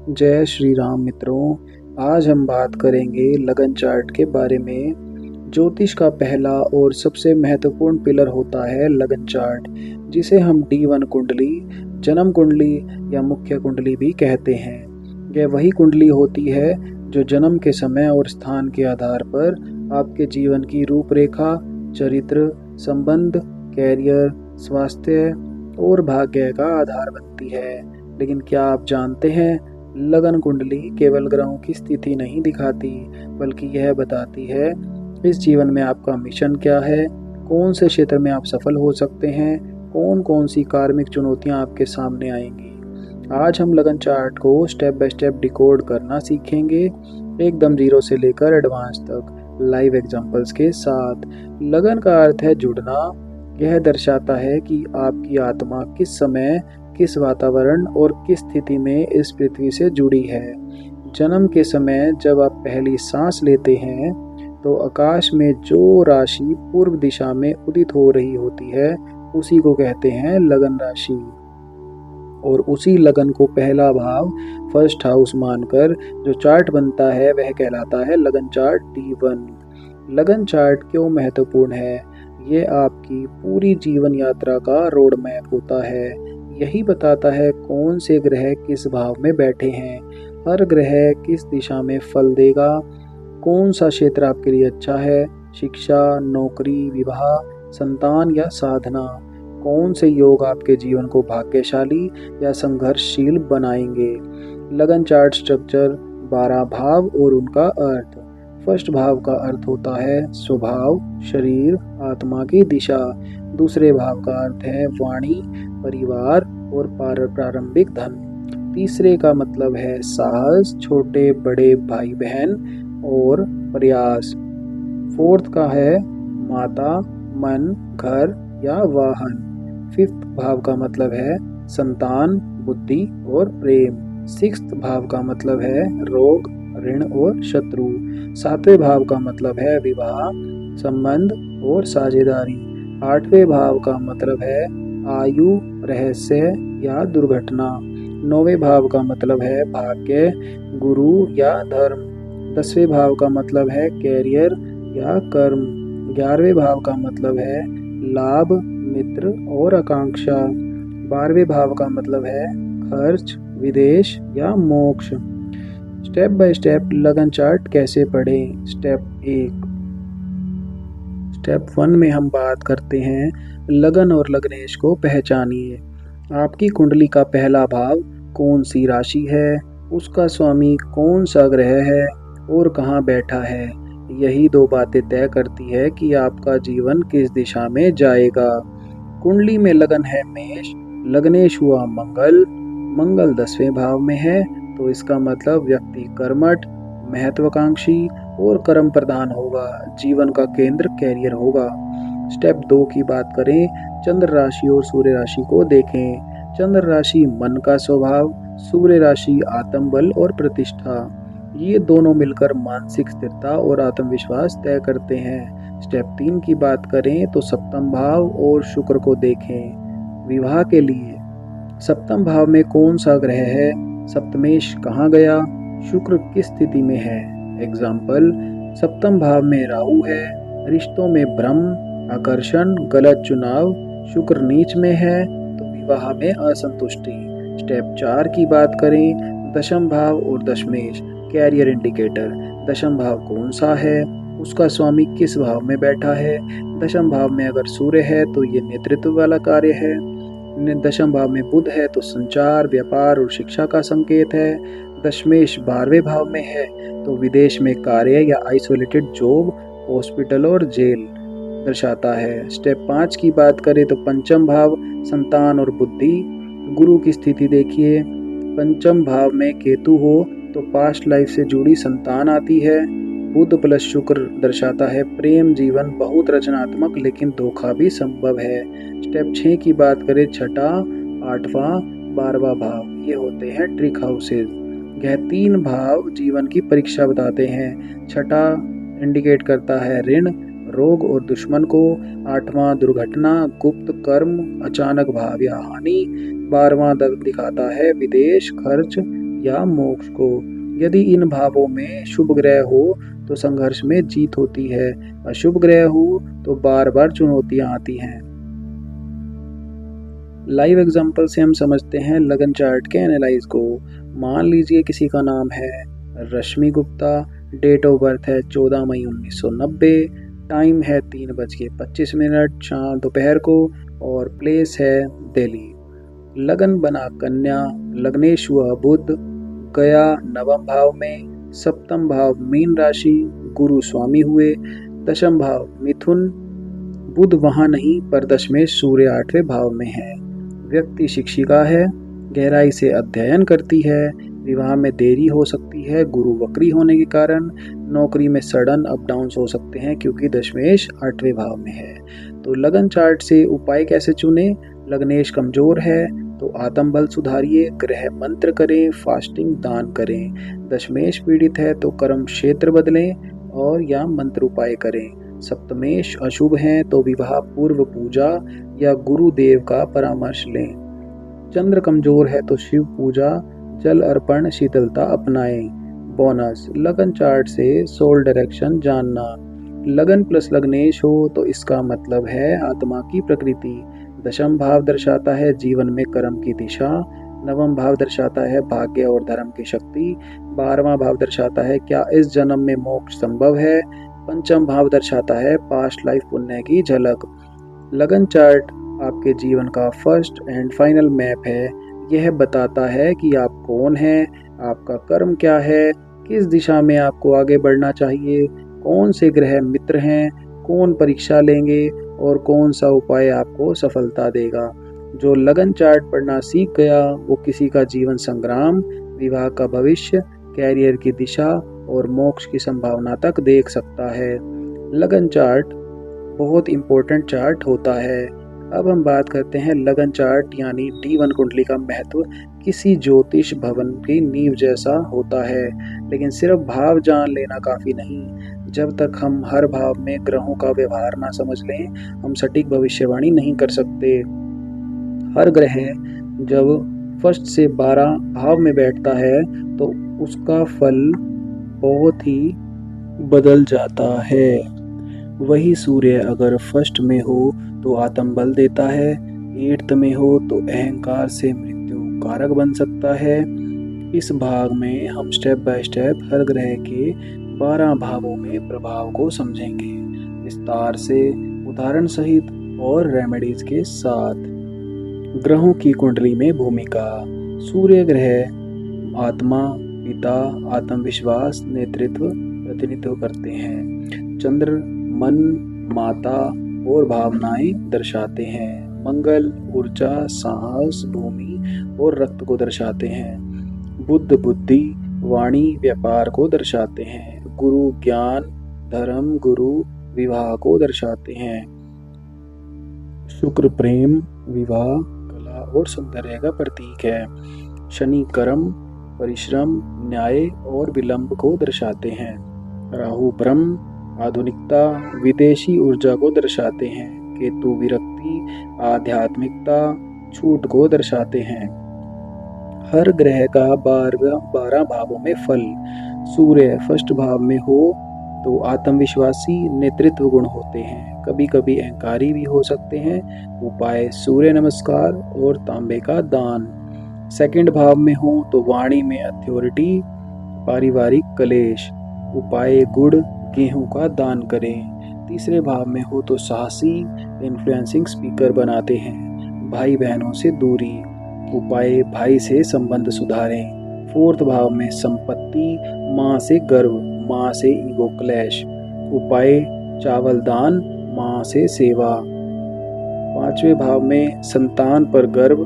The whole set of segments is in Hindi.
जय श्री राम मित्रों। आज हम बात करेंगे लगन चार्ट के बारे में। ज्योतिष का पहला और सबसे महत्वपूर्ण पिलर होता है लगन चार्ट, जिसे हम D1 कुंडली, जन्म कुंडली या मुख्य कुंडली भी कहते हैं। यह वही कुंडली होती है जो जन्म के समय और स्थान के आधार पर आपके जीवन की रूपरेखा, चरित्र, संबंध, कैरियर, स्वास्थ्य और भाग्य का आधार बनती है। लेकिन क्या आप जानते हैं, लगन कुंडली केवल ग्रहों की स्थिति नहीं दिखाती, बल्कि यह बताती है इस जीवन में आपका मिशन क्या है, कौन से क्षेत्र में आप सफल हो सकते हैं, कौन कौन सी कार्मिक चुनौतियां आपके सामने आएंगी। आज हम लगन चार्ट को स्टेप बाय स्टेप डिकोड करना सीखेंगे, एकदम जीरो से लेकर एडवांस तक, लाइव एग्जांपल्स के साथ। लगन का अर्थ है जुड़ना। यह दर्शाता है कि आपकी आत्मा किस समय, किस वातावरण और किस स्थिति में इस पृथ्वी से जुड़ी है। जन्म के समय जब आप पहली सांस लेते हैं तो आकाश में जो राशि पूर्व दिशा में उदित हो रही होती है उसी को कहते हैं लगन राशि, और उसी लगन को पहला भाव, फर्स्ट हाउस मानकर जो चार्ट बनता है वह कहलाता है लगन चार्ट D1। लगन चार्ट क्यों महत्वपूर्ण है? ये आपकी पूरी जीवन यात्रा का रोड मैप होता है। यही बताता है कौन से ग्रह किस भाव में बैठे हैं, हर ग्रह किस दिशा में फल देगा, कौन सा क्षेत्र आपके लिए अच्छा है, शिक्षा, नौकरी, विवाह, संतान या साधना, कौन से योग आपके जीवन को भाग्यशाली या संघर्षशील बनाएंगे। लगन चार्ट स्ट्रक्चर, 12 भाव और उनका अर्थ। फर्स्ट भाव का अर्थ होता है स्वभाव, शरीर, आत्मा की दिशा। दूसरे भाव का अर्थ है वाणी, परिवार और प्रारंभिक धन। तीसरे का मतलब है साहस, छोटे बड़े भाई बहन और प्रयास। फोर्थ का है माता, मन, घर या वाहन। फिफ्थ भाव का मतलब है संतान, बुद्धि और प्रेम। सिक्स्थ भाव का मतलब है रोग, ऋण और शत्रु। सातवें भाव का मतलब है विवाह, संबंध और साझेदारी। आठवें भाव का मतलब है आयु, रहस्य या दुर्घटना। नौवें भाव का मतलब है भाग्य, गुरु या धर्म। 10वें भाव का मतलब है कैरियर या कर्म। 11वें भाव का मतलब है लाभ, मित्र और आकांक्षा। 12वें भाव का मतलब है खर्च, विदेश या मोक्ष। स्टेप बाय स्टेप लगन चार्ट कैसे पढ़ें? स्टेप 1 में हम बात करते हैं लगन और लग्नेश को पहचानिए। आपकी कुंडली का पहला भाव कौन सी राशि है, उसका स्वामी कौन सा ग्रह है और कहाँ बैठा है। यही दो बातें तय करती है कि आपका जीवन किस दिशा में जाएगा। कुंडली में लगन है मेष, लग्नेश हुआ मंगल। मंगल 10वें भाव में है तो इसका मतलब व्यक्ति कर्मठ, महत्वाकांक्षी और कर्म प्रधान होगा। जीवन का केंद्र कैरियर होगा। स्टेप 2 की बात करें, चंद्र राशि और सूर्य राशि को देखें। चंद्र राशि मन का स्वभाव, सूर्य राशि आत्मबल और प्रतिष्ठा। ये दोनों मिलकर मानसिक स्थिरता और आत्मविश्वास तय करते हैं। स्टेप 3 की बात करें तो सप्तम भाव और शुक्र को देखें। विवाह के लिए सप्तम भाव में कौन सा ग्रह है, सप्तमेश कहाँ गया, शुक्र किस स्थिति में है। एग्जाम्पल, सप्तम भाव में राहु है, रिश्तों में भ्रम, आकर्षण, गलत चुनाव। शुक्र नीच में है तो विवाह में असंतुष्टि। स्टेप 4 की बात करें, दशम भाव और दशमेश, कैरियर इंडिकेटर। दशम भाव कौन सा है, उसका स्वामी किस भाव में बैठा है। दशम भाव में अगर सूर्य है तो ये नेतृत्व वाला कार्य है। दशम भाव में बुध है तो संचार, व्यापार और शिक्षा का संकेत है। दशमेश 12वें भाव में है तो विदेश में कार्य या आइसोलेटेड जॉब, हॉस्पिटल और जेल दर्शाता है। स्टेप 5 की बात करें तो पंचम भाव, संतान और बुद्धि। गुरु की स्थिति देखिए। पंचम भाव में केतु हो तो पास्ट लाइफ से जुड़ी संतान आती है। बुध प्लस शुक्र दर्शाता है प्रेम जीवन बहुत रचनात्मक, लेकिन धोखा भी संभव है। स्टेप 6 की बात करें, छठा, 8वां, 12वां भाव, ये होते हैं ट्रिक हाउसेज। यह 3 भाव जीवन की परीक्षा बताते हैं। छठा इंडिकेट करता है ऋण, रोग और दुश्मन को। 8वां दुर्घटना, गुप्त कर्म, अचानक भाव या हानि। 12वां दिखाता है विदेश, खर्च, या मोक्ष को। यदि इन भावों में शुभ ग्रह हो तो संघर्ष में जीत होती है, अशुभ ग्रह हो तो बार बार चुनौतियां आती हैं। लाइव एग्जाम्पल से हम समझते हैं लगन चार्ट के एनालाइज को। मान लीजिए किसी का नाम है रश्मि गुप्ता, डेट ऑफ बर्थ है 14 मई 1990, टाइम है 3:25 शाम दोपहर को और प्लेस है दिल्ली। लगन बना कन्या, लग्नेश हुआ बुध, गया नवम भाव में, सप्तम भाव मीन राशि, गुरु स्वामी हुए, दशम भाव मिथुन, बुध वहां नहीं पर दशमेश सूर्य 8वें भाव में है। व्यक्ति शिक्षिका है, गहराई से अध्ययन करती है, विवाह में देरी हो सकती है गुरु वक्री होने के कारण, नौकरी में सडन अप डाउन हो सकते हैं क्योंकि दशमेश 8वें भाव में है। तो लगन चार्ट से उपाय कैसे चुने? लग्नेश कमजोर है तो आत्म बल सुधारिए, ग्रह मंत्र करें, फास्टिंग दान करें। दशमेश पीड़ित है तो कर्म क्षेत्र बदलें और या मंत्र उपाय करें। सप्तमेश अशुभ हैं तो विवाह पूर्व पूजा या गुरुदेव का परामर्श लें। चंद्र कमजोर है तो शिव पूजा, जल अर्पण, शीतलता अपनाएं। बोनस, लगन चार्ट से सोल डायरेक्शन जानना। लगन प्लस लग्नेश हो तो इसका मतलब है आत्मा की प्रकृति। दशम भाव दर्शाता है जीवन में कर्म की दिशा, नवम भाव दर्शाता है भाग्य और धर्म की शक्ति, 12वां भाव दर्शाता है क्या इस जन्म में मोक्ष संभव है, पंचम भाव दर्शाता है पास्ट लाइफ पुण्य की झलक। लगन चार्ट आपके जीवन का फर्स्ट एंड फाइनल मैप है। यह बताता है कि आप कौन हैं, आपका कर्म क्या है, किस दिशा में आपको आगे बढ़ना चाहिए, कौन से ग्रह मित्र हैं, कौन परीक्षा लेंगे और कौन सा उपाय आपको सफलता देगा। जो लगन चार्ट पढ़ना सीख गया वो किसी का जीवन संग्राम, विवाह का भविष्य, कैरियर की दिशा और मोक्ष की संभावना तक देख सकता है। लगन चार्ट बहुत इम्पोर्टेंट चार्ट होता है। अब हम बात करते हैं लगन चार्ट यानी D1 कुंडली का महत्व किसी ज्योतिष भवन की नींव जैसा होता है। लेकिन सिर्फ भाव जान लेना काफ़ी नहीं। जब तक हम हर भाव में ग्रहों का व्यवहार ना समझ लें, हम सटीक भविष्यवाणी नहीं कर सकते। हर ग्रह जब फर्स्ट से 12 भाव में बैठता है तो उसका फल बहुत ही बदल जाता है। वही सूर्य अगर फर्स्ट में हो तो आत्म बल देता है, 8th में हो तो अहंकार से मृत्यु कारक बन सकता है। इस भाग में हम स्टेप बाय स्टेप हर ग्रह के 12 भावों में प्रभाव को समझेंगे, विस्तार से, उदाहरण सहित और रेमेडीज के साथ। ग्रहों की कुंडली में भूमिका। सूर्य ग्रह आत्मा, पिता, आत्मविश्वास, नेतृत्व प्रतिनिधित्व करते हैं। चंद्र मन, माता और भावनाएं दर्शाते हैं। मंगल ऊर्जा, साहस, भूमि और रक्त को दर्शाते हैं। बुध बुद्धि, वाणी, व्यापार को दर्शाते हैं। गुरु ज्ञान, धर्म, गुरु विवाह को दर्शाते हैं। शुक्र प्रेम, विवाह, कला और सौंदर्य का प्रतीक है। शनि कर्म, परिश्रम, न्याय और विलंब को दर्शाते हैं। राहु ब्रह्म, आधुनिकता, विदेशी ऊर्जा को दर्शाते हैं। केतु विरक्ति, आध्यात्मिकता, छूट को दर्शाते हैं। हर ग्रह का 12 भावों में फल। सूर्य फर्स्ट भाव में हो तो आत्मविश्वासी, नेतृत्व गुण होते हैं, कभी कभी अहंकारी भी हो सकते हैं। उपाय सूर्य नमस्कार और तांबे का दान। सेकंड भाव में हो तो वाणी में अथॉरिटी, पारिवारिक कलेश। उपाय गुड़, गेहूं का दान करें। तीसरे भाव में हो तो साहसी, इन्फ्लुएंसिंग स्पीकर बनाते हैं। भाई बहनों से दूरी। उपाय भाई से संबंध सुधारें। फोर्थ भाव में संपत्ति, माँ से गर्व, माँ से ईगो क्लैश। उपाय चावल दान, माँ से सेवा। पांचवें भाव में संतान पर गर्व,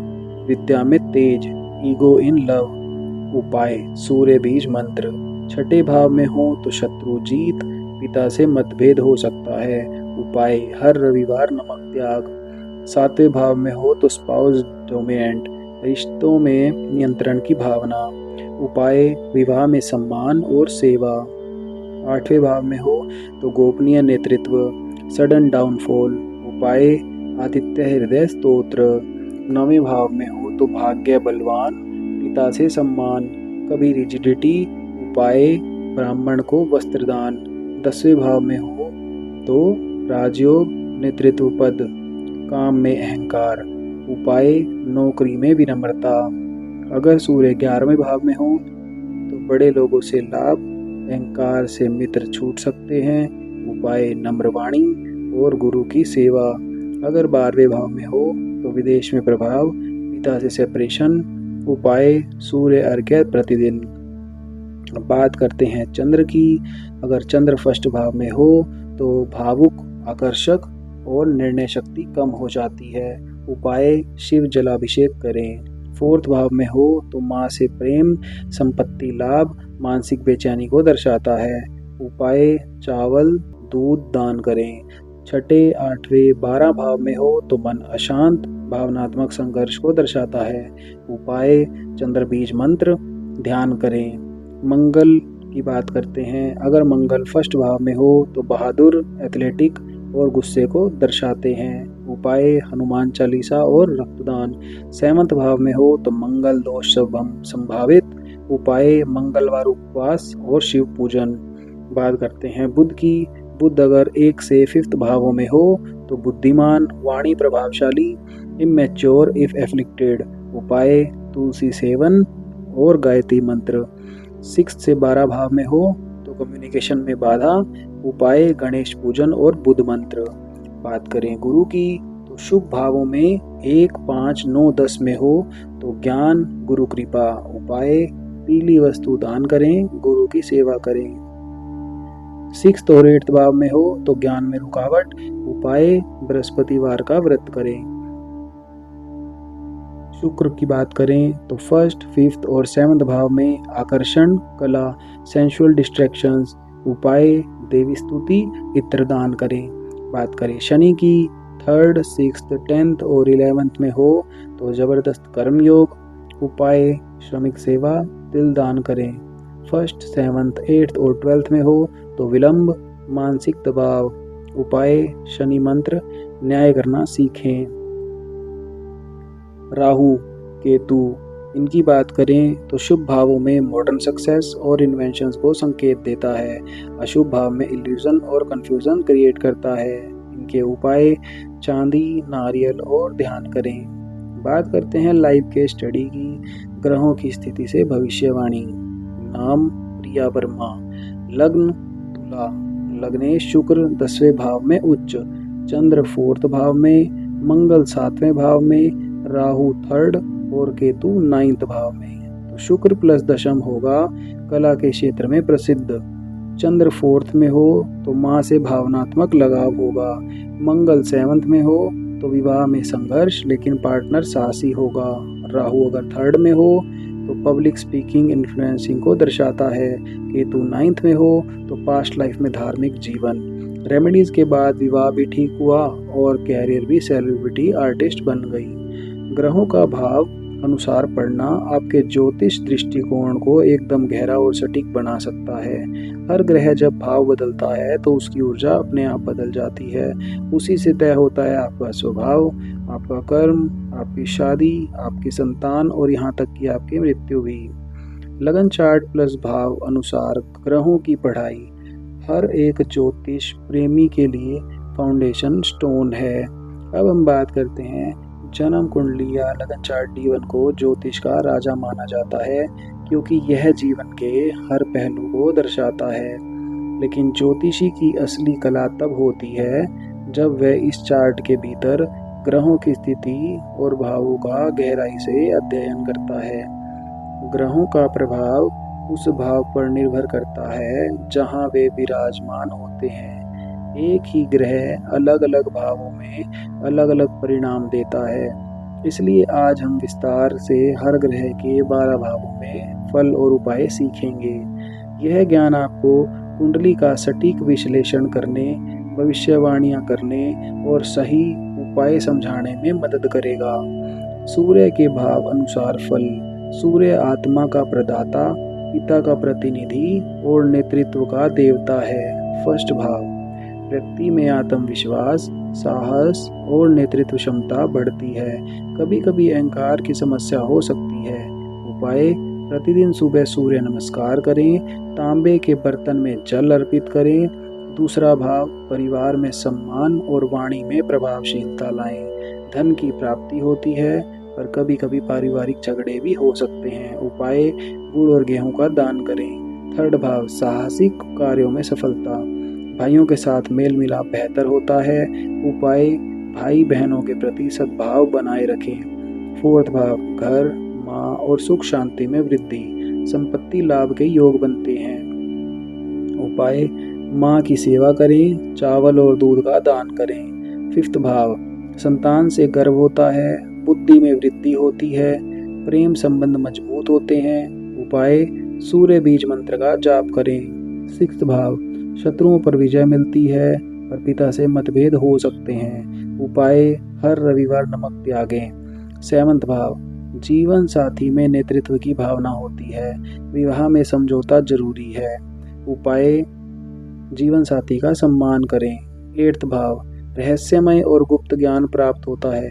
विद्या में तेज, ईगो इन लव। उपाय सूर्य बीज मंत्र। छठे भाव में हो तो शत्रु जीत, पिता से मतभेद हो सकता है। उपाय हर रविवार नमक त्याग। सातवें भाव में हो तो स्पाउस डोमिनेंट, रिश्तों में नियंत्रण की भावना। उपाय विवाह में सम्मान और सेवा। आठवें भाव में हो तो गोपनीय नेतृत्व, सडन डाउनफॉल। उपाय आदित्य हृदय स्तोत्र। नौवें भाव में हो तो भाग्य बलवान, पिता से सम्मान, कभी रिजिडिटी। उपाय ब्राह्मण को वस्त्रदान। 10वें भाव में हो तो राजयोग, नेतृत्व पद। काम में अहंकार। उपाय नौकरी में विनम्रता। अगर सूर्य 11वें भाव में हो तो बड़े लोगों से लाभ, अहंकार से मित्र छूट सकते हैं। उपाय नम्र वाणी और गुरु की सेवा। अगर 12वें भाव में हो तो विदेश में प्रभाव, पिता से सेपरेशन। उपाय सूर्य अर्घ्य प्रतिदिन। अब बात करते हैं चंद्र की। अगर चंद्र फर्स्ट भाव में हो तो भावुक, आकर्षक और निर्णय शक्ति कम हो जाती है। उपाय शिव जलाभिषेक करें। 4th भाव में हो तो माँ से प्रेम, संपत्ति लाभ, मानसिक बेचैनी को दर्शाता है। उपाय चावल, दूध दान करें। 6ठे, 8वें, 12 भाव में हो तो मन अशांत, भावनात्मक संघर्ष को दर्शाता है। उपाय चंद्र बीज मंत्र ध्यान करें। मंगल की बात करते हैं। अगर मंगल फर्स्ट भाव में हो तो बहादुर, एथलेटिक और गुस्से को दर्शाते हैं। उपाय हनुमान चालीसा और रक्तदान। 7th भाव में हो तो मंगल दोष संभावित। उपाय मंगलवार उपवास और शिव पूजन। बात करते हैं बुध की। बुध अगर 1 से 5th भावों में हो तो बुद्धिमान, वाणी प्रभावशाली, इमेच्योर इफ एफ्लिक्टेड। उपाय तुलसी सेवन और गायत्री मंत्र। 6 से 12 भाव में हो तो कम्युनिकेशन में बाधा। उपाय गणेश पूजन और बुध मंत्र। बात करें गुरु की तो शुभ भावों में 1, 5, 9, 10 में हो तो ज्ञान, गुरु कृपा। उपाय पीली वस्तु दान करें, गुरु की सेवा करें। 6th और 8th भाव में हो तो ज्ञान में रुकावट। उपाय बृहस्पतिवार का व्रत करें। शुक्र की बात करें तो 1st, 5th और 7th भाव में आकर्षण, कला, सेंसुअल डिस्ट्रैक्शंस। उपाय देवी स्तुति, इत्र दान करें। बात करें शनि की। 3rd, 6th, 10th और 11th में हो तो जबरदस्त कर्म योग। उपाय श्रमिक सेवा, तिल दान करें। 1st, 7th, 8th और 12th में हो तो विलंब, मानसिक दबाव। उपाय शनि मंत्र, न्याय करना सीखें। राहु, केतु, इनकी बात करें तो शुभ भावों में मॉडर्न सक्सेस और इन्वेंशंस को संकेत देता है। अशुभ भाव में इल्यूजन और कंफ्यूजन क्रिएट करता है। इनके उपाय चांदी, नारियल और ध्यान करें। बात करते हैं लाइफ के स्टडी की। ग्रहों की स्थिति से भविष्यवाणी। नाम प्रिया वर्मा। लग्न तुला। लग्नेश शुक्र 10वें भाव में उच्च। चंद्र 4th भाव में, मंगल 7वें भाव में, राहु 3rd और केतु 9th भाव में। तो शुक्र प्लस दशम होगा कला के क्षेत्र में प्रसिद्ध। चंद्र 4th में हो तो माँ से भावनात्मक लगाव होगा। मंगल 7th में हो तो विवाह में संघर्ष लेकिन पार्टनर साहसी होगा। राहु अगर 3rd में हो तो पब्लिक स्पीकिंग, इन्फ्लुएंसिंग को दर्शाता है। केतु 9th में हो तो पास्ट लाइफ में धार्मिक जीवन। रेमेडीज के बाद विवाह भी ठीक हुआ और कैरियर भी सेलिब्रिटी आर्टिस्ट बन गई। ग्रहों का भाव अनुसार पढ़ना आपके ज्योतिष दृष्टिकोण को एकदम गहरा और सटीक बना सकता है। हर ग्रह जब भाव बदलता है तो उसकी ऊर्जा अपने आप बदल जाती है। उसी से तय होता है आपका स्वभाव, आपका कर्म, आपकी शादी, आपकी संतान और यहाँ तक कि आपकी मृत्यु भी। लगन चार्ट प्लस भाव अनुसार ग्रहों की पढ़ाई हर एक ज्योतिष प्रेमी के लिए फाउंडेशन स्टोन है। अब हम बात करते हैं जन्म कुंडली या लगन चार्ट D1 को ज्योतिष का राजा माना जाता है क्योंकि यह जीवन के हर पहलू को दर्शाता है। लेकिन ज्योतिषी की असली कला तब होती है जब वह इस चार्ट के भीतर ग्रहों की स्थिति और भावों का गहराई से अध्ययन करता है। ग्रहों का प्रभाव उस भाव पर निर्भर करता है जहां वे विराजमान होते हैं। एक ही ग्रह अलग अलग भावों में अलग अलग परिणाम देता है। इसलिए आज हम विस्तार से हर ग्रह के 12 भावों में फल और उपाय सीखेंगे। यह ज्ञान आपको कुंडली का सटीक विश्लेषण करने, भविष्यवाणियां करने और सही उपाय समझाने में मदद करेगा। सूर्य के भाव अनुसार फल। सूर्य आत्मा का प्रदाता, पिता का प्रतिनिधि और नेतृत्व का देवता है। फर्स्ट भाव। व्यक्ति में आत्मविश्वास, साहस और नेतृत्व क्षमता बढ़ती है। कभी कभी अहंकार की समस्या हो सकती है। उपाय प्रतिदिन सुबह सूर्य नमस्कार करें। तांबे के बर्तन में जल अर्पित करें। दूसरा भाव, परिवार में सम्मान और वाणी में प्रभावशीलता लाएं। धन की प्राप्ति होती है, पर कभी कभी पारिवारिक झगड़े भी हो सकते हैं। उपाय, गुड़ और गेहूं का दान करें। थर्ड भाव, साहसिक कार्यों में सफलता। भाइयों के साथ मेल मिलाप बेहतर होता है। उपाय, भाई बहनों के प्रति सद्भाव बनाए रखें। फोर्थ भाव, घर, माँ और सुख शांति में वृद्धि। संपत्ति लाभ के योग बनते हैं। उपाय, माँ की सेवा करें। चावल और दूध का दान करें। फिफ्थ भाव, संतान से गर्व होता है। बुद्धि में वृद्धि होती है। प्रेम संबंध मजबूत होते हैं। उपाय, सूर्य बीज मंत्र का जाप करें। सिक्स्थ भाव, शत्रुओं पर विजय मिलती है, पर पिता से मतभेद हो सकते हैं। उपाय, हर रविवार नमक त्यागें। सेवंथ भाव, जीवन साथी में नेतृत्व की भावना होती है। विवाह में समझौता जरूरी है। उपाय, जीवन साथी का सम्मान करें। एट्थ भाव, रहस्यमय और गुप्त ज्ञान प्राप्त होता है।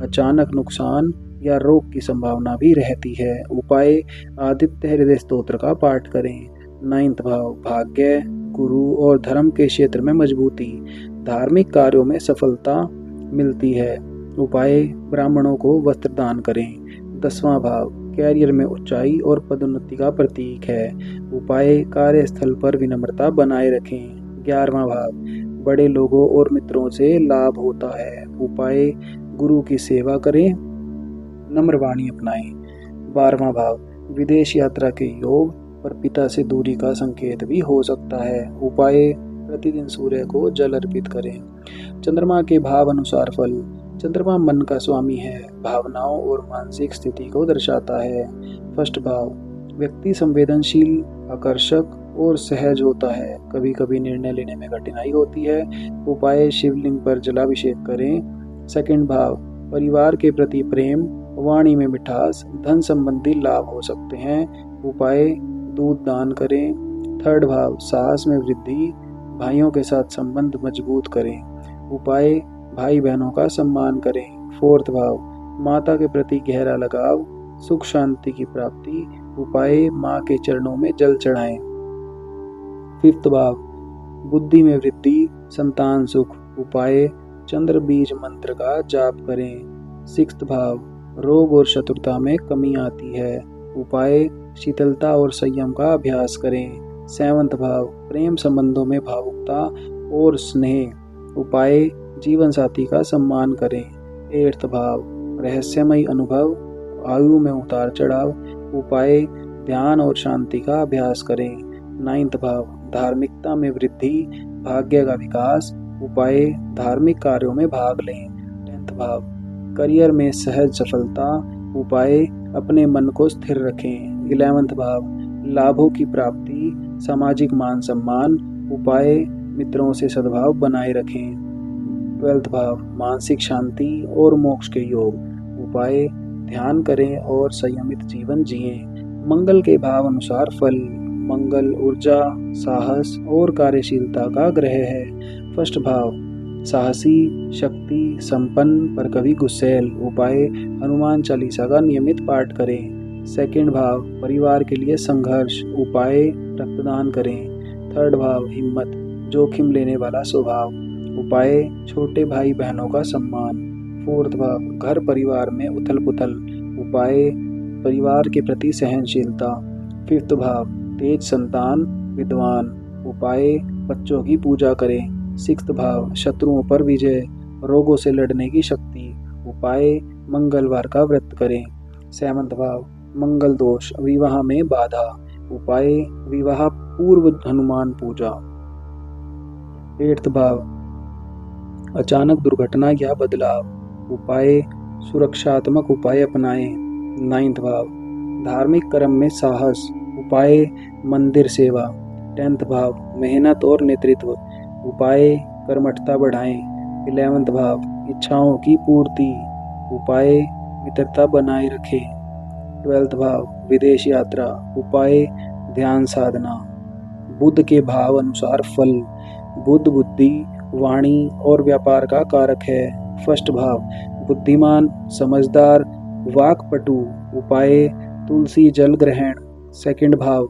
अचानक नुकसान या रोग की संभावना भी रहती है। उपाय, आदित्य हृदय स्तोत्र का पाठ करें। नाइन्थ भाव, भाग्य, गुरु और धर्म के क्षेत्र में मजबूती। धार्मिक कार्यों में सफलता मिलती है। उपाय, ब्राह्मणों को वस्त्र दान करें। दसवां भाव, कैरियर में ऊंचाई और पदोन्नति का प्रतीक है। उपाय, कार्यस्थल पर विनम्रता बनाए रखें। 11वां भाव, बड़े लोगों और मित्रों से लाभ होता है। उपाय, गुरु की सेवा करें, नम्र वाणी अपनाएं। 12वां भाव, विदेश यात्रा के योग, पर पिता से दूरी का संकेत भी हो सकता है। उपाय, प्रतिदिन सूर्य को जल अर्पित करें। चंद्रमा के भाव अनुसार फल। चंद्रमा मन का स्वामी है, भावनाओं और मानसिक स्थिति को दर्शाता है। फर्स्ट भाव, व्यक्ति संवेदनशील, आकर्षक और सहज होता है। कभी कभी निर्णय लेने में कठिनाई होती है। उपाय, शिवलिंग पर जलाभिषेक करें। सेकंड भाव, परिवार के प्रति प्रेम, वाणी में मिठास, धन संबंधी लाभ हो सकते हैं। उपाय, दूध दान करें। थर्ड भाव, साहस में वृद्धि, भाइयों के साथ संबंध मजबूत करें। उपाय, भाई बहनों का सम्मान करें। फोर्थ भाव, माता के प्रति गहरा लगाव, सुख शांति की प्राप्ति। उपाय, माँ के चरणों में जल चढ़ाएं। फिफ्थ भाव, बुद्धि में वृद्धि, संतान सुख। उपाय, चंद्र बीज मंत्र का जाप करें। सिक्स्थ भाव, रोग और शत्रुता में कमी आती है। उपाय, शीतलता और संयम का अभ्यास करें। सेवंथ भाव, प्रेम संबंधों में भावुकता और स्नेह। उपाय, जीवन साथी का सम्मान करें। एट्थ भाव, रहस्यमय अनुभव, आयु में उतार चढ़ाव। उपाय, ध्यान और शांति का अभ्यास करें। नाइन्थ भाव, धार्मिकता में वृद्धि, भाग्य का विकास। उपाय, धार्मिक कार्यों में भाग लें। 10th भाव, करियर में सहज सफलता। उपाय, अपने मन को स्थिर रखें। 11th भाव, लाभों की प्राप्ति, सामाजिक मान सम्मान। उपाय, मित्रों से सद्भाव बनाए रखें। 12th भाव, मानसिक शांति और मोक्ष के योग। उपाय, ध्यान करें और संयमित जीवन जिएं। मंगल के भाव अनुसार फल। मंगल ऊर्जा, साहस और कार्यशीलता का ग्रह है। फर्स्ट भाव, साहसी, शक्ति, संपन्न पर कभी गुस्सैल। उपाय, हनुमान चालीसा का नियमित पाठ करें। सेकंड भाव, परिवार के लिए संघर्ष। उपाय, रक्तदान करें। थर्ड भाव, हिम्मत, जोखिम लेने वाला स्वभाव। उपाय, छोटे भाई बहनों का सम्मान। फोर्थ भाव, घर परिवार में उथल पुथल। उपाय, परिवार के प्रति सहनशीलता। फिफ्थ भाव, तेज संतान, विद्वान। उपाय, बच्चों की पूजा करें। सिक्स्थ भाव, शत्रुओं पर विजय, रोगों से लड़ने की शक्ति। उपाय, मंगलवार का व्रत करें। सेवंथ भाव, मंगल दोष, विवाह में बाधा। उपाय, विवाह पूर्व हनुमान पूजा। एट्थ भाव, अचानक दुर्घटना या बदलाव। उपाय, सुरक्षात्मक उपाय अपनाएं। नाइन्थ भाव, धार्मिक कर्म में साहस। उपाय, मंदिर सेवा। 10th भाव, मेहनत और नेतृत्व। उपाय, कर्मठता बढ़ाएं। 11th भाव, इच्छाओं की पूर्ति। उपाय, मित्रता बनाए रखें। 12th भाव, विदेश यात्रा। उपाय, ध्यान साधना। बुध के भाव अनुसार फल। बुध बुद्धि, वाणी और व्यापार का कारक है। फर्स्ट भाव, बुद्धिमान, समझदार, वाक्पटु। उपाय, तुलसी जल ग्रहण। सेकंड भाव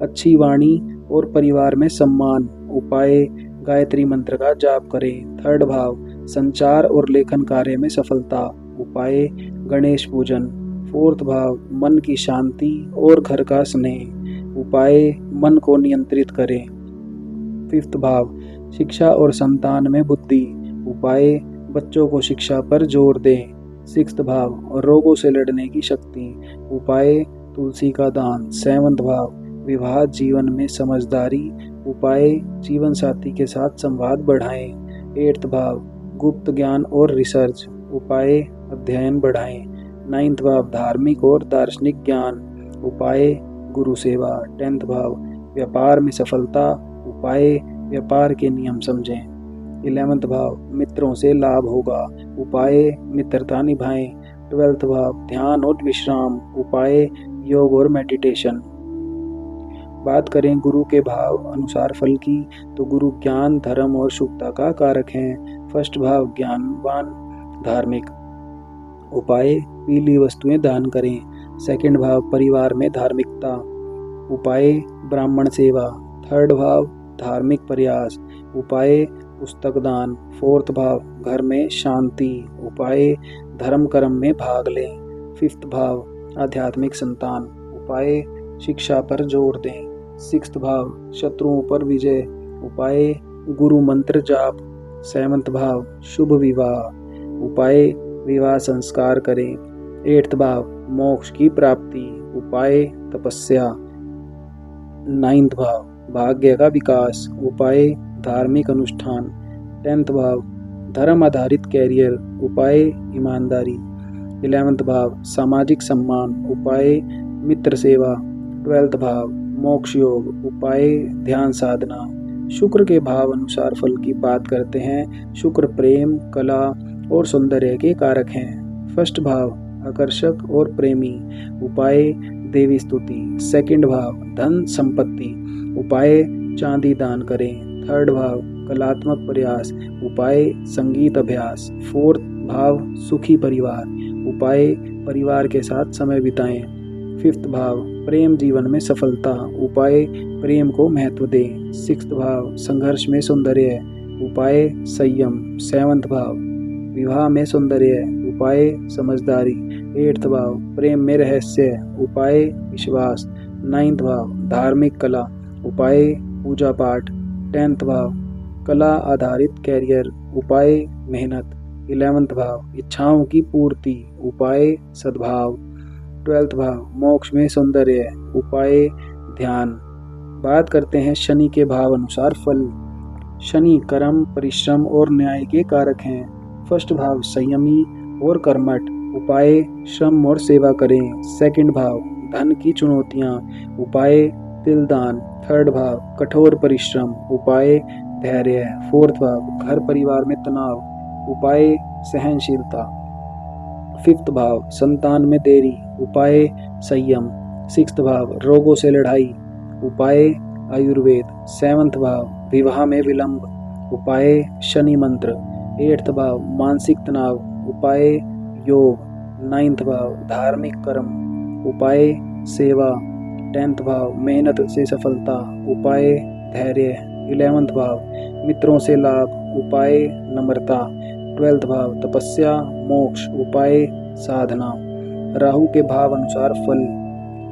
अच्छी वाणी और परिवार में सम्मान। उपाय गायत्री मंत्र का जाप करें। थर्ड भाव संचार और लेखन कार्य में सफलता। उपाय गणेश पूजन। फोर्थ भाव मन की शांति और घर का स्नेह। उपाय मन को नियंत्रित करें। फिफ्थ भाव शिक्षा और संतान में बुद्धि। उपाय बच्चों को शिक्षा पर जोर दें। सिक्स्थ भाव रोगों से लड़ने की शक्ति। उपाय तुलसी का दान। सेवंथ भाव विवाह जीवन में समझदारी। उपाय जीवन साथी के साथ संवाद बढ़ाएं। एट्थ भाव गुप्त ज्ञान और रिसर्च। उपाय अध्ययन बढ़ाएं। नाइन्थ भाव धार्मिक और दार्शनिक ज्ञान। उपाय गुरु सेवा। टेंथ भाव व्यापार में सफलता। उपाय व्यापार के नियम समझें। 11वें भाव मित्रों से लाभ होगा। उपाय मित्रता निभाएं। 12वें भाव ध्यान और विश्राम। उपाय योग और मेडिटेशन। बात करें गुरु के भाव अनुसार फल की, तो गुरु ज्ञान धर्म और शुभता का कारक हैं। फर्स्ट भाव ज्ञानवान धार्मिक। उपाय पीली वस्तुएं दान करें। सेकंड भाव परिवार में धार्मिकता। उपाय ब्राह्मण सेवा। थर्ड भाव धार्मिक प्रयास। उपाय पुस्तक दान। फोर्थ भाव घर में शांति। उपाय धर्म कर्म में भाग लें। फिफ्थ भाव आध्यात्मिक संतान। उपाय शिक्षा पर जोर दें। सिक्स्थ भाव शत्रुओं पर विजय। उपाय गुरु मंत्र जाप। सेवंथ भाव शुभ विवाह। उपाय विवाह संस्कार करें। एट्थ भाव मोक्ष की प्राप्ति। उपाय तपस्या। नाइन्थ भाव भाग्य का विकास। उपाय धार्मिक अनुष्ठान। 10th भाव धर्म आधारित कैरियर। उपाय ईमानदारी। 11th भाव सामाजिक सम्मान। उपाय मित्र सेवा। 12th भाव मोक्ष योग। उपाय ध्यान साधना। शुक्र के भाव अनुसार फल की बात करते हैं। शुक्र प्रेम कला और सौंदर्य के कारक हैं। फर्स्ट भाव आकर्षक और प्रेमी। उपाय देवी स्तुति। सेकंड भाव धन संपत्ति। उपाय चांदी दान करें। थर्ड भाव कलात्मक प्रयास। उपाय संगीत अभ्यास। फोर्थ भाव सुखी परिवार। उपाय परिवार के साथ समय बिताएं। फिफ्थ भाव प्रेम जीवन में सफलता। उपाय प्रेम को महत्व दें। सिक्स्थ भाव संघर्ष में सौंदर्य। उपाय संयम। सेवंथ भाव विवाह में सौंदर्य। उपाय समझदारी। एट्थ भाव प्रेम में रहस्य। उपाय विश्वास। नाइन्थ भाव धार्मिक कला। उपाय पूजा पाठ। 10th भाव कला आधारित कैरियर। उपाय मेहनत। 11th भाव इच्छाओं की पूर्ति। उपाय सद्भाव। 12th भाव मोक्ष में सौंदर्य। उपाय ध्यान। बात करते हैं शनि के भाव अनुसार फल। शनि कर्म परिश्रम और न्याय के कारक हैं। फर्स्ट भाव संयमी और कर्मठ। उपाय श्रम और सेवा करें। सेकंड भाव धन की चुनौतियां। उपाय तिल दान। थर्ड भाव कठोर परिश्रम। उपाय धैर्य। फोर्थ भाव घर परिवार में तनाव। उपाय सहनशीलता। फिफ्थ भाव संतान में देरी। उपाय संयम। सिक्स्थ भाव रोगों से लड़ाई। उपाय आयुर्वेद। सेवंथ भाव विवाह में विलंब। उपाय शनि मंत्र। एट्थ भाव मानसिक तनाव। उपाय योग। नाइन्थ भाव धार्मिक कर्म। उपाय सेवा। 10th भाव मेहनत से सफलता। उपाय धैर्य। 11th भाव मित्रों से लाभ। उपाय नम्रता। 12th भाव तपस्या मोक्ष। उपाय साधना। राहु के भाव अनुसार फल।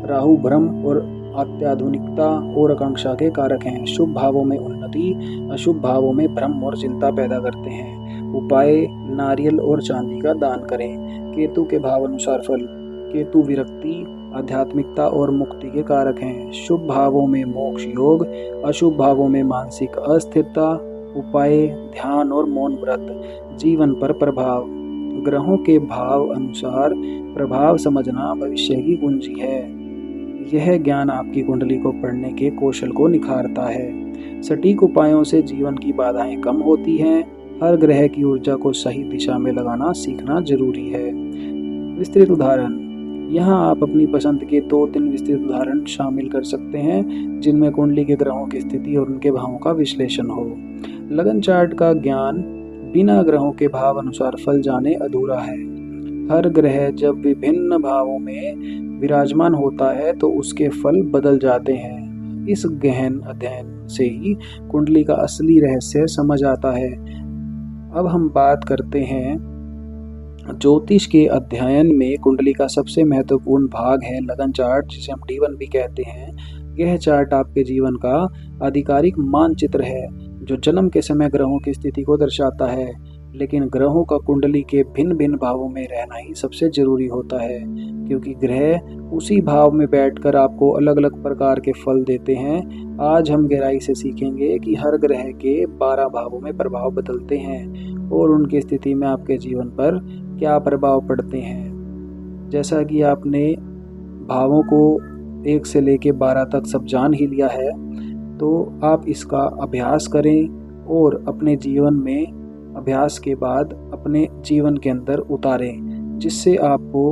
राहु भ्रम और अत्याधुनिकता और आकांक्षा के कारक हैं। शुभ भावों में उन्नति, अशुभ भावों में भ्रम और चिंता पैदा करते हैं। उपाय नारियल और चांदी का दान करें। केतु के भाव अनुसार फल। केतु विरक्ति आध्यात्मिकता और मुक्ति के कारक हैं। शुभ भावों में मोक्ष योग, अशुभ भावों में मानसिक अस्थिरता। उपाय ध्यान और मौन व्रत। जीवन पर प्रभाव। ग्रहों के भाव अनुसार प्रभाव समझना भविष्य की कुंजी है। यह ज्ञान आपकी कुंडली को पढ़ने के कौशल को निखारता है। सटीक उपायों से जीवन की बाधाएं कम होती हैं। हर ग्रह की ऊर्जा को सही दिशा में लगाना सीखना जरूरी है। विस्तृत उदाहरण। यहाँ आप अपनी पसंद के 2-3 विस्तृत उदाहरण शामिल कर सकते हैं जिनमें कुंडली के ग्रहों की स्थिति और उनके भावों का विश्लेषण हो। लगन चार्ट का ज्ञान बिना ग्रहों के भाव अनुसार फल जाने अधूरा है। हर ग्रह जब विभिन्न भावों में विराजमान होता है तो उसके फल बदल जाते हैं। इस गहन अध्ययन से ही कुंडली का असली रहस्य समझ आता है। अब हम बात करते हैं ज्योतिष के अध्ययन में कुंडली का सबसे महत्वपूर्ण भाग है लगन चार्ट, जिसे हम D1 भी कहते हैं। यह चार्ट आपके जीवन का आधिकारिक मानचित्र है जो जन्म के समय ग्रहों की स्थिति को दर्शाता है। लेकिन ग्रहों का कुंडली के भिन्न भिन्न भावों में रहना ही सबसे जरूरी होता है, क्योंकि ग्रह उसी भाव में बैठकर आपको अलग अलग प्रकार के फल देते हैं। आज हम गहराई से सीखेंगे कि हर ग्रह के 12 भावों में प्रभाव बदलते हैं और उनकी स्थिति में आपके जीवन पर क्या प्रभाव पड़ते हैं। जैसा कि आपने भावों को 1 से लेके 12 तक सब जान ही लिया है, तो आप इसका अभ्यास करें और अपने जीवन में अभ्यास के बाद अपने जीवन के अंदर उतारें, जिससे आपको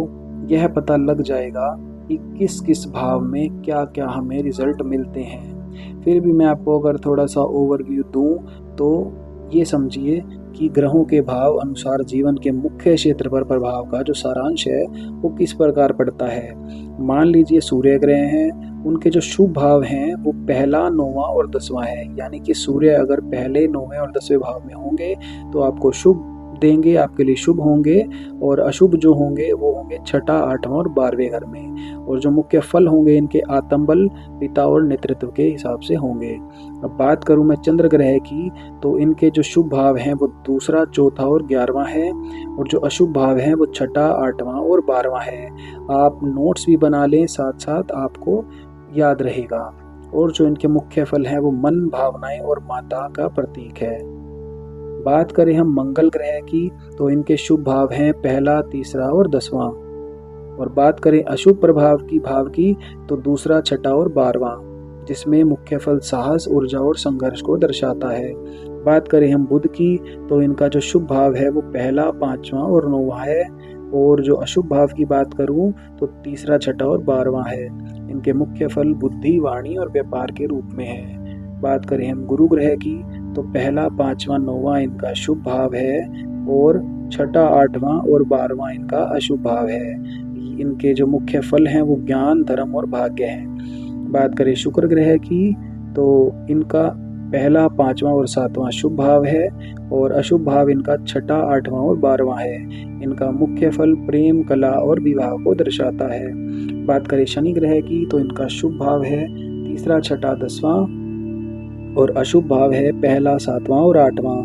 यह पता लग जाएगा कि किस किस भाव में क्या क्या हमें रिजल्ट मिलते हैं। फिर भी मैं आपको अगर थोड़ा सा ओवरव्यू दूं तो ये समझिए कि ग्रहों के भाव अनुसार जीवन के मुख्य क्षेत्र पर प्रभाव का जो सारांश है वो किस प्रकार पड़ता है। मान लीजिए सूर्य ग्रह हैं, उनके जो शुभ भाव हैं वो पहला, 9वां और 10वां है। यानी कि सूर्य अगर पहले, 9वें और 10वें भाव में होंगे तो आपको शुभ देंगे, आपके लिए शुभ होंगे। और अशुभ जो होंगे वो होंगे 6ठा, 8वां और 12वें घर में। और जो मुख्य फल होंगे इनके आत्मबल, पिता और नेतृत्व के हिसाब से होंगे। अब बात करूं मैं चंद्र ग्रह की, तो इनके जो शुभ भाव हैं वो 2, 4 और 11वां है। और जो अशुभ भाव हैं वो 6ठा, 8वां और 12वां है। आप नोट्स भी बना लें, साथ साथ आपको याद रहेगा। और जो इनके मुख्य फल हैं वो मन, भावनाएं और माता का प्रतीक है। बात करें हम मंगल ग्रह की, तो इनके शुभ भाव हैं पहला, 3 और 10वां। और बात करें अशुभ प्रभाव की भाव की, तो 2, 6ठा और 12वां, जिसमें मुख्य फल साहस, ऊर्जा और संघर्ष को दर्शाता है। बात करें हम बुध की, तो इनका जो शुभ भाव है वो पहला, 5वां और 9वां है। और जो अशुभ भाव की बात करूं तो 3, 6ठा और 12वां है। इनके मुख्य फल बुद्धि, वाणी और व्यापार के रूप में है। बात करें हम गुरु ग्रह की, तो पहला, 5वां, 9वां इनका शुभ भाव है और 6ठा, 8वां और 12वां इनका अशुभ भाव है। इनके जो मुख्य फल हैं वो ज्ञान, धर्म और भाग्य हैं। बात करें शुक्र ग्रह की, तो इनका पहला, 5वां और 7वां शुभ भाव है और अशुभ भाव इनका 6ठा, 8वां और 12वां है। इनका मुख्य फल प्रेम, कला और विवाह को दर्शाता है। बात करें शनि ग्रह की, तो इनका शुभ भाव है 3, 6ठा, 10वां और अशुभ भाव है पहला, 7वां और 8वां।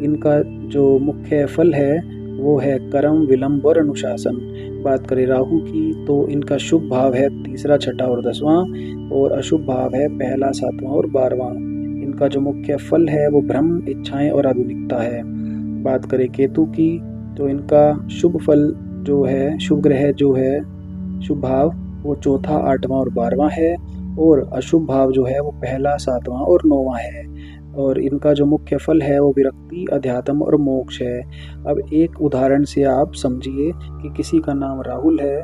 इनका जो मुख्य फल है वो है कर्म, विलंब और अनुशासन। बात करें राहु की, तो इनका शुभ भाव है 3, 6ठा और 10वां और अशुभ भाव है पहला, 7वां और 12वां। इनका जो मुख्य फल है वो भ्रम, इच्छाएं और आधुनिकता है। बात करें केतु की, तो इनका शुभ फल जो है, शुभ ग्रह जो है, शुभ भाव वो 4था, 8वां और 12वां है। और अशुभ भाव जो है वो पहला, 7वां और 9वां है। और इनका जो मुख्य फल है वो विरक्ति, अध्यात्म और मोक्ष है। अब एक उदाहरण से आप समझिए कि किसी का नाम राहुल है,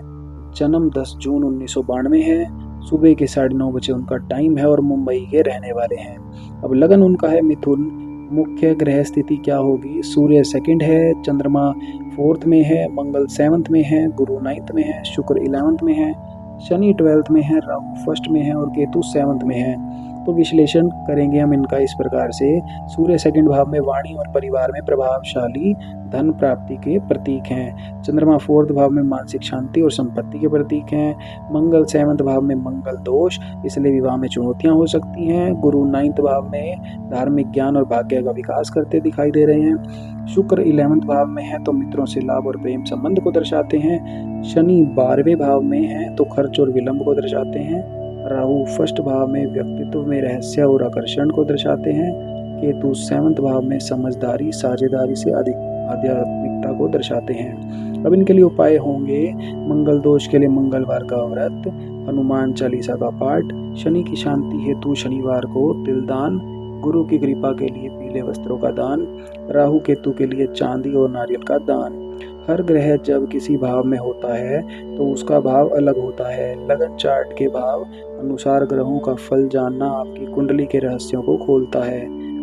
जन्म 10 जून 1992 है, सुबह के 9:30 बजे उनका टाइम है और मुंबई के रहने वाले हैं। अब लगन उनका है मिथुन। मुख्य ग्रह स्थिति क्या होगी? सूर्य 2nd है, चंद्रमा 4th में है, मंगल 7th में है, गुरु 9th में है, शुक्र 11th में है, शनि 12th में है, राहु 1st में है और केतु 7th में है। तो विश्लेषण करेंगे हम इनका इस प्रकार से। सूर्य 2nd भाव में वाणी और परिवार में प्रभावशाली धन प्राप्ति के प्रतीक हैं। चंद्रमा 4th भाव में मानसिक शांति और संपत्ति के प्रतीक हैं। मंगल 7th भाव में मंगल दोष, इसलिए विवाह में चुनौतियां हो सकती हैं। गुरु 9th भाव में धार्मिक ज्ञान और भाग्य का विकास करते दिखाई दे रहे हैं। शुक्र 11th भाव में है तो मित्रों से लाभ और प्रेम संबंध को दर्शाते हैं। शनि 12वें भाव में है तो खर्च और विलंब को दर्शाते हैं। राहु 1st भाव में व्यक्तित्व में रहस्य और आकर्षण को दर्शाते हैं। केतु 7th भाव में समझदारी, साझेदारी से अधिक आध्यात्मिकता को दर्शाते हैं। अब इनके लिए उपाय होंगे: मंगल दोष के लिए मंगलवार का व्रत, हनुमान चालीसा का पाठ, शनि की शांति हेतु शनिवार को तिलदान, गुरु की कृपा के लिए पीले वस्त्रों का दान, राहु केतु के लिए चांदी और नारियल का दान। हर ग्रह जब किसी भाव में होता है तो उसका भाव अलग होता है। लगन चार्ट के भाव अनुसार ग्रहों का फल जानना आपकी कुंडली के रहस्यों को खोलता है।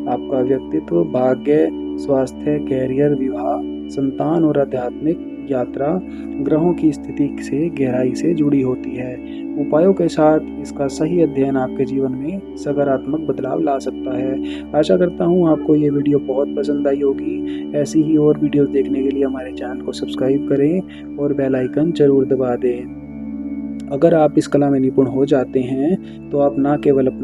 आपका व्यक्तित्व, भाग्य, स्वास्थ्य, कैरियर, विवाह, संतान और आध्यात्मिक यात्रा ग्रहों की स्थिति से गहराई से जुड़ी होती है। उपायों के साथ इसका सही अध्ययन आपके जीवन में सकारात्मक बदलाव ला सकता है। आशा करता हूँ आपको ये वीडियो बहुत पसंद आई होगी। ऐसी ही और वीडियोस देखने के लिए हमारे चैनल को सब्सक्राइब करें और बेल आइकन जरूर दबा दें। अगर आप इस कला में निपुण हो जाते हैं तो आप ना केवल